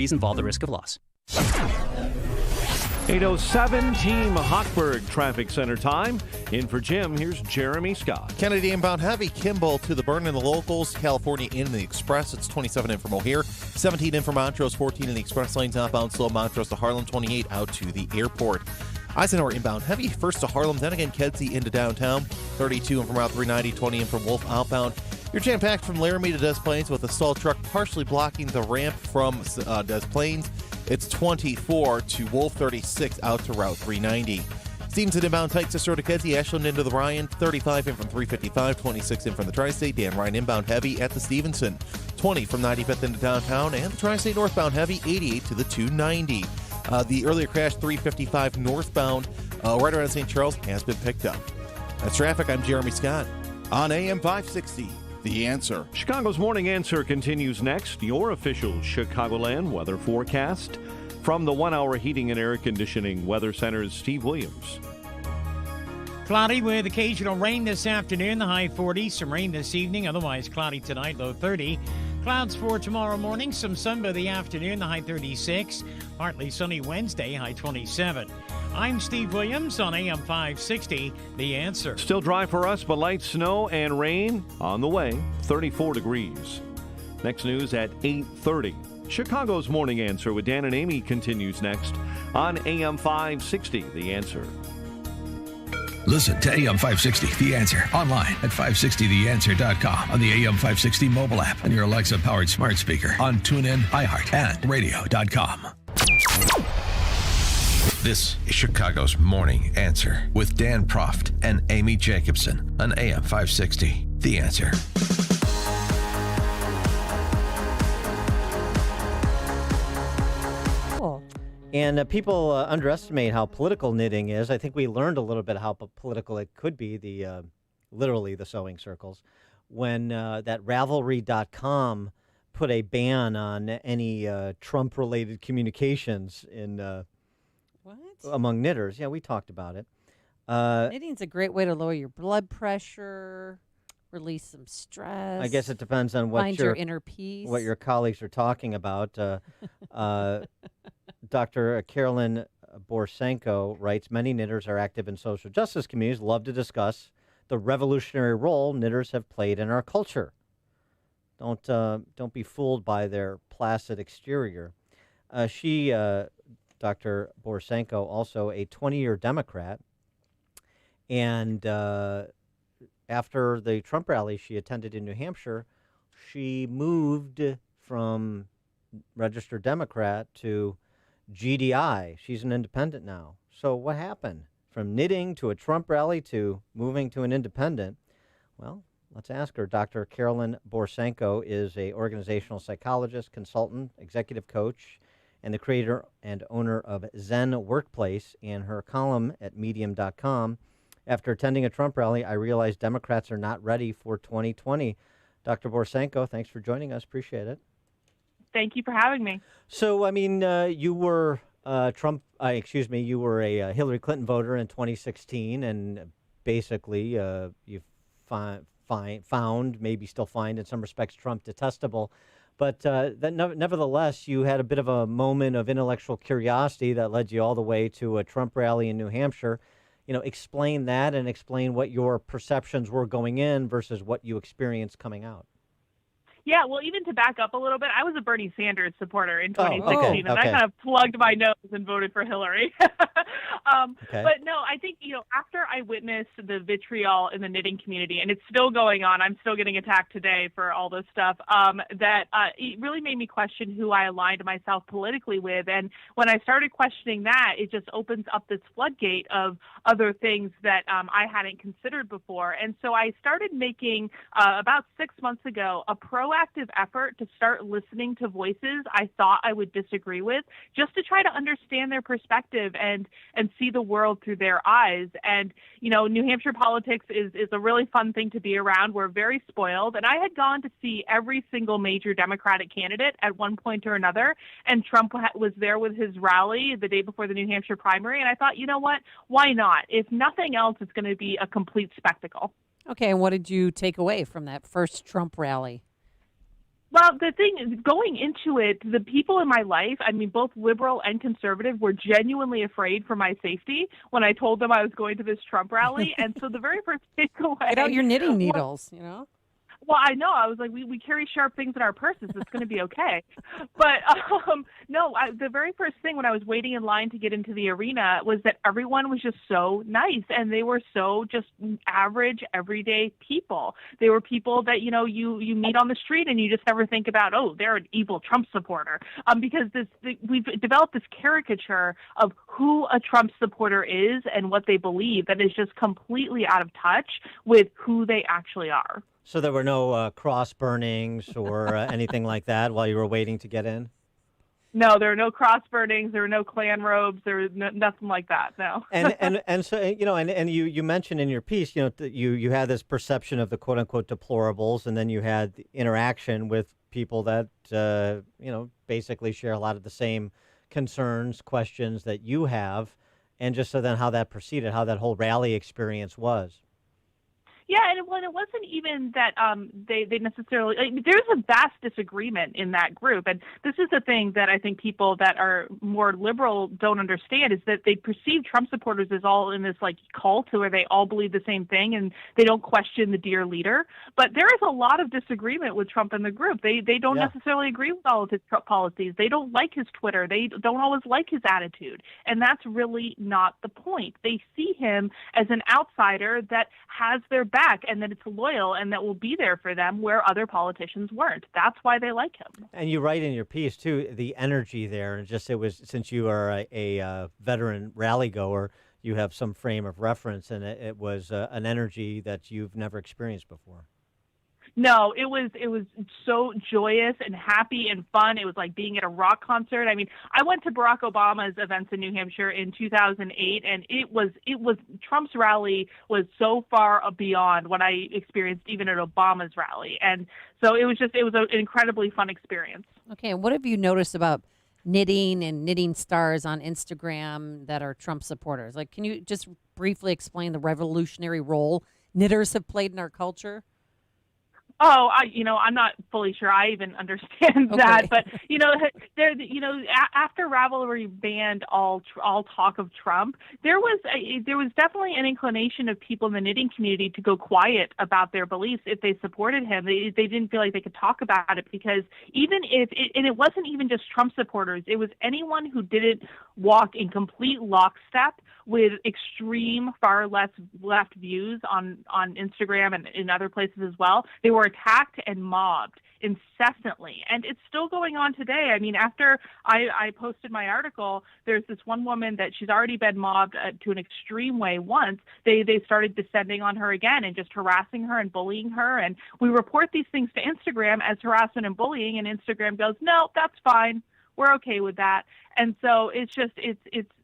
These involve the risk of loss. 8:07 Team Hochberg Traffic Center time. In for Jim, here's Jeremy Scott. Kennedy inbound heavy. Kimball to the Burn in the locals. California in the express. It's 27 in from O'Hare. 17 in from Montrose. 14 in the express lanes. Outbound slow. Montrose to Harlem. 28 out to the airport. Eisenhower inbound heavy. First to Harlem. Then again Kedzie into downtown. 32 in from Route 390. 20 in from Wolf outbound. You're jam-packed from Laramie to Des Plaines with a stalled truck partially blocking the ramp from Des Plaines. It's 24 to Wolf, 36 out to Route 390. Stevenson inbound tight to Kedzie. Ashland into the Ryan. 35 in from 355. 26 in from the Tri-State. Dan Ryan inbound heavy at the Stevenson. 20 from 95th into downtown. And the Tri-State northbound heavy. 88 to the 290. The earlier crash, 355 northbound, right around St. Charles, has been picked up. That's traffic. I'm Jeremy Scott on AM 560. The Answer. Chicago's Morning Answer continues next. Your official Chicagoland weather forecast from the 1 Hour Heating and Air Conditioning Weather Center's Steve Williams. Cloudy with occasional rain this afternoon, the high 40s. Some rain this evening, otherwise cloudy tonight, low 30. Clouds for tomorrow morning, some sun by the afternoon, the high 36. Partly sunny Wednesday, high 27. I'm Steve Williams on AM 560, The Answer. Still dry for us, but light snow and rain on the way, 34 degrees. Next news at 8:30. Chicago's Morning Answer with Dan and Amy continues next on AM 560, The Answer. Listen to AM 560, The Answer, online at 560theanswer.com, on the AM 560 mobile app, and your Alexa-powered smart speaker, on TuneIn, iHeart, and radio.com. This is Chicago's Morning Answer with Dan Proft and Amy Jacobson on AM 560, The Answer. And people underestimate how political knitting is. I think we learned a little bit how political it could be, literally the sewing circles, when that Ravelry.com put a ban on any Trump-related communications among knitters. Yeah, we talked about it. Knitting's a great way to lower your blood pressure, release some stress. I guess it depends on find your inner peace. What your colleagues are talking about. Dr. Karlyn Borysenko writes, many knitters are active in social justice communities, love to discuss the revolutionary role knitters have played in our culture. Don't be fooled by their placid exterior. Dr. Borysenko, also a 20-year Democrat, and after the Trump rally she attended in New Hampshire, she moved from registered Democrat to GDI. She's an independent now. So what happened? From knitting to a Trump rally to moving to an independent? Well, let's ask her. Dr. Karlyn Borysenko is an organizational psychologist, consultant, executive coach, and the creator and owner of Zen Workplace, and her column at medium.com. After attending a Trump rally, I realized Democrats are not ready for 2020. Dr. Borysenko, thanks for joining us. Appreciate it. Thank you for having me. So, I mean, you were you were a Hillary Clinton voter in 2016, and basically you found, maybe still find in some respects, Trump detestable. But nevertheless, you had a bit of a moment of intellectual curiosity that led you all the way to a Trump rally in New Hampshire. Explain that and explain what your perceptions were going in versus what you experienced coming out. Yeah, well, even to back up a little bit, I was a Bernie Sanders supporter in 2016, okay. and I kind of plugged my nose and voted for Hillary. Okay. But no, I think, after I witnessed the vitriol in the knitting community, and it's still going on, I'm still getting attacked today for all this stuff, it really made me question who I aligned myself politically with. And when I started questioning that, it just opens up this floodgate of other things that I hadn't considered before. And so I started making, about 6 months ago, a proactive effort to start listening to voices I thought I would disagree with, just to try to understand their perspective and see the world through their eyes. And, New Hampshire politics is a really fun thing to be around. We're very spoiled. And I had gone to see every single major Democratic candidate at one point or another. And Trump was there with his rally the day before the New Hampshire primary. And I thought, you know what? Why not? If nothing else, it's going to be a complete spectacle. Okay, and what did you take away from that first Trump rally? Well, the thing is, going into it, the people in my life, I mean, both liberal and conservative, were genuinely afraid for my safety when I told them I was going to this Trump rally. And so the very first takeaway. Get out your knitting was, needles, you know? well, I know. I was like, we carry sharp things in our purses. It's going to be okay. But no, the very first thing when I was waiting in line to get into the arena was that everyone was just so nice, and they were so just average, everyday people. They were people that, you know, you meet on the street and you just never think about, oh, they're an evil Trump supporter. Because we've developed this caricature of who a Trump supporter is and what they believe that is just completely out of touch with who they actually are. So there were no cross burnings or anything like that while you were waiting to get in? No, there are no cross burnings. There are no Klan robes. There was nothing like that. No. and so, you know, and you mentioned in your piece, you know, that you had this perception of the quote unquote deplorables, and then you had the interaction with people that you know, basically share a lot of the same concerns, questions that you have, and just so then how that proceeded, how that whole rally experience was. Yeah, and it wasn't even that they necessarily. There's a vast disagreement in that group, and this is the thing that I think people that are more liberal don't understand, is that they perceive Trump supporters as all in this like cult where they all believe the same thing and they don't question the dear leader. But there is a lot of disagreement with Trump in the group. They don't necessarily agree with all of his policies. They don't like his Twitter. They don't always like his attitude, and that's really not the point. They see him as an outsider that has their back, and that it's loyal and that will be there for them where other politicians weren't. That's why they like him. And you write in your piece too, the energy there, and just it was, since you are a veteran rally goer, you have some frame of reference, and it was an energy that you've never experienced before. No, it was so joyous and happy and fun. It was like being at a rock concert. I mean, I went to Barack Obama's events in New Hampshire in 2008, and it was Trump's rally was so far beyond what I experienced even at Obama's rally. And so it was an incredibly fun experience. Okay, and what have you noticed about knitting and knitting stars on Instagram that are Trump supporters? Like, can you just briefly explain the revolutionary role knitters have played in our culture? Oh, I'm not fully sure I even understand that, but after Ravelry banned all talk of Trump, there was definitely an inclination of people in the knitting community to go quiet about their beliefs if they supported him. They didn't feel like they could talk about it, because even if it wasn't even just Trump supporters, it was anyone who didn't walk in complete lockstep with extreme far left views on Instagram and in other places as well. They were attacked and mobbed incessantly, and it's still going on today. I mean, after I posted my article, there's this one woman that she's already been mobbed to an extreme way once. They started descending on her again and just harassing her and bullying her, and we report these things to Instagram as harassment and bullying, and Instagram goes, no, that's fine. We're okay with that. And so it's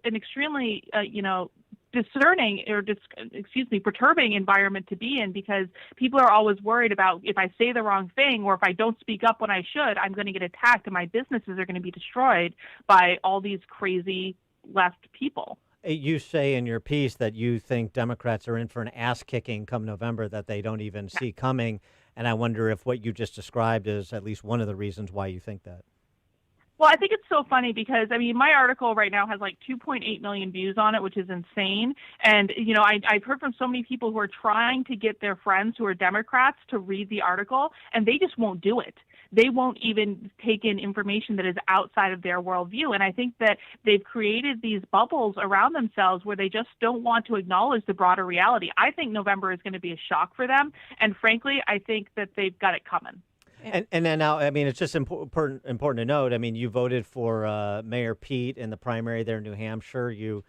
an extremely, discerning or perturbing environment to be in, because people are always worried about, if I say the wrong thing or if I don't speak up when I should, I'm going to get attacked and my businesses are going to be destroyed by all these crazy left people. You say in your piece that you think Democrats are in for an ass kicking come November that they don't even see coming. And I wonder if what you just described is at least one of the reasons why you think that. Well, I think it's so funny because, I mean, my article right now has like 2.8 million views on it, which is insane. And, I've heard from so many people who are trying to get their friends who are Democrats to read the article, and they just won't do it. They won't even take in information that is outside of their worldview. And I think that they've created these bubbles around themselves where they just don't want to acknowledge the broader reality. I think November is going to be a shock for them. And frankly, I think that they've got it coming. And then now, I mean, it's just important to note. I mean, you voted for Mayor Pete in the primary there in New Hampshire. You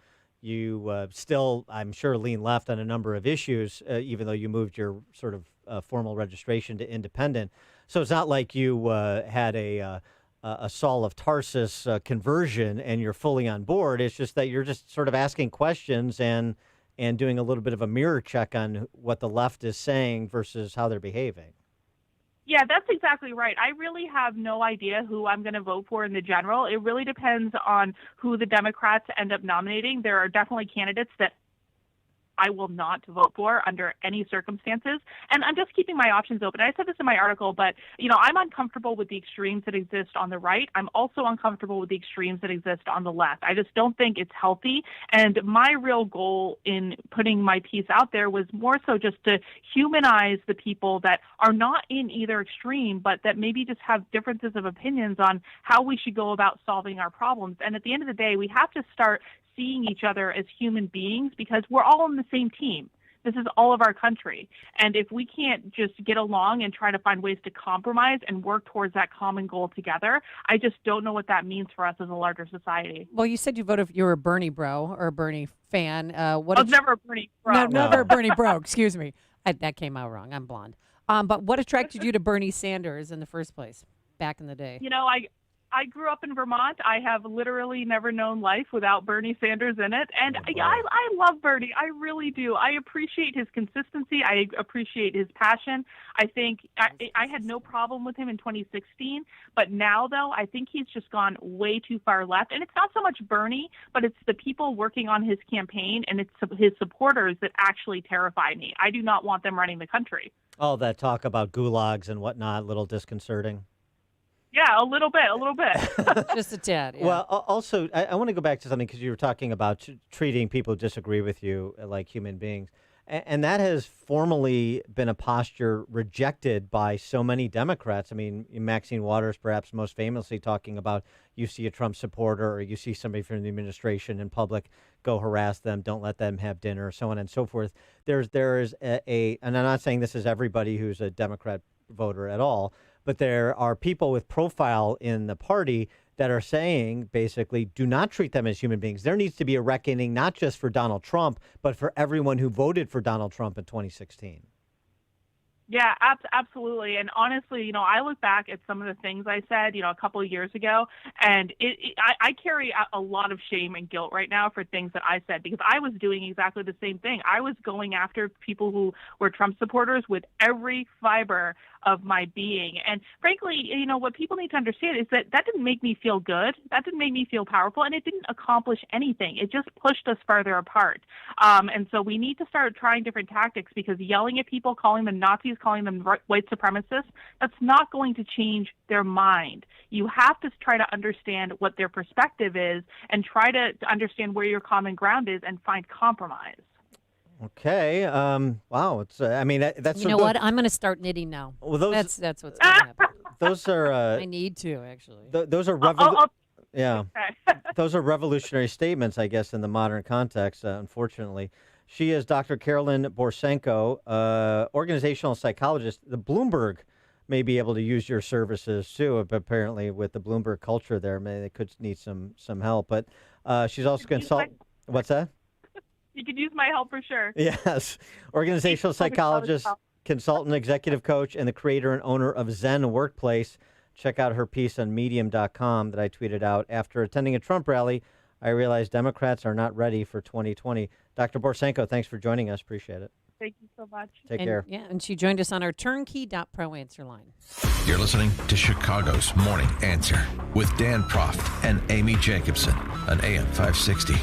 still, I'm sure, lean left on a number of issues, even though you moved your sort of formal registration to independent. So it's not like you had a Saul of Tarsus conversion and you're fully on board. It's just that you're just sort of asking questions and doing a little bit of a mirror check on what the left is saying versus how they're behaving. Yeah, that's exactly right. I really have no idea who I'm going to vote for in the general. It really depends on who the Democrats end up nominating. There are definitely candidates that I will not vote for under any circumstances. And I'm just keeping my options open. I said this in my article, but, I'm uncomfortable with the extremes that exist on the right. I'm also uncomfortable with the extremes that exist on the left. I just don't think it's healthy. And my real goal in putting my piece out there was more so just to humanize the people that are not in either extreme, but that maybe just have differences of opinions on how we should go about solving our problems. And at the end of the day, we have to start seeing each other as human beings because we're all on the same team. This is all of our country. And if we can't just get along and try to find ways to compromise and work towards that common goal together, I just don't know what that means for us as a larger society. Well, you said you were a Bernie bro or a Bernie fan. I was never a Bernie bro. No, never a Bernie bro. Excuse me. That came out wrong. I'm blonde. But what attracted you to Bernie Sanders in the first place back in the day? I grew up in Vermont. I have literally never known life without Bernie Sanders in it. And I love Bernie. I really do. I appreciate his consistency. I appreciate his passion. I think I had no problem with him in 2016. But now, though, I think he's just gone way too far left. And it's not so much Bernie, but it's the people working on his campaign and it's his supporters that actually terrify me. I do not want them running the country. All that talk about gulags and whatnot, a little disconcerting. Yeah, a little bit. Just a tad. Yeah. Well, also, I want to go back to something because you were talking about treating people who disagree with you like human beings. And that has formally been a posture rejected by so many Democrats. I mean, Maxine Waters, perhaps most famously, talking about you see a Trump supporter or you see somebody from the administration in public, go harass them, don't let them have dinner, so on and so forth. There is and I'm not saying this is everybody who's a Democrat voter at all, but there are people with profile in the party that are saying, basically, do not treat them as human beings. There needs to be a reckoning, not just for Donald Trump, but for everyone who voted for Donald Trump in 2016. Yeah, absolutely. And honestly, I look back at some of the things I said, a couple of years ago, and I carry a lot of shame and guilt right now for things that I said because I was doing exactly the same thing. I was going after people who were Trump supporters with every fiber of my being. And frankly, what people need to understand is that didn't make me feel good. That didn't make me feel powerful, and it didn't accomplish anything. It just pushed us further apart. And so we need to start trying different tactics because yelling at people, calling them Nazis, calling them white supremacists, that's not going to change their mind. You have to try to understand what their perspective is and try to understand where your common ground is and find compromise. Okay. Wow. It's. That's. You know what? I'm going to start knitting now. Well, that's what's going to happen. Those are. I need to actually. Those are yeah. Okay. Those are revolutionary statements, I guess, in the modern context. Unfortunately, she is Dr. Karlyn Borysenko, organizational psychologist. The Bloomberg may be able to use your services too. Apparently, with the Bloomberg culture, there, they could need some help. But she's also What's that? You could use my help for sure. Yes. Organizational psychologist, consultant, executive coach, and the creator and owner of Zen Workplace. Check out her piece on medium.com that I tweeted out. After attending a Trump rally, I realized Democrats are not ready for 2020. Dr. Borysenko, thanks for joining us. Appreciate it. Thank you so much. Take care. Yeah, and she joined us on our turnkey.pro answer line. You're listening to Chicago's Morning Answer with Dan Proft and Amy Jacobson on AM 560.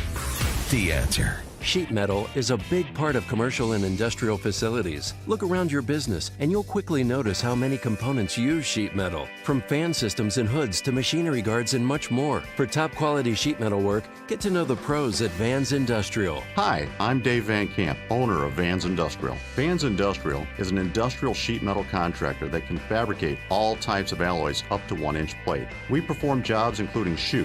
The Answer. Sheet metal is a big part of commercial and industrial facilities. Look around your business and you'll quickly notice how many components use sheet metal. From fan systems and hoods to machinery guards and much more. For top quality sheet metal work, get to know the pros at Vans Industrial. Hi, I'm Dave Van Camp, owner of Vans Industrial. Vans Industrial is an industrial sheet metal contractor that can fabricate all types of alloys up to 1-inch plate. We perform jobs including chute,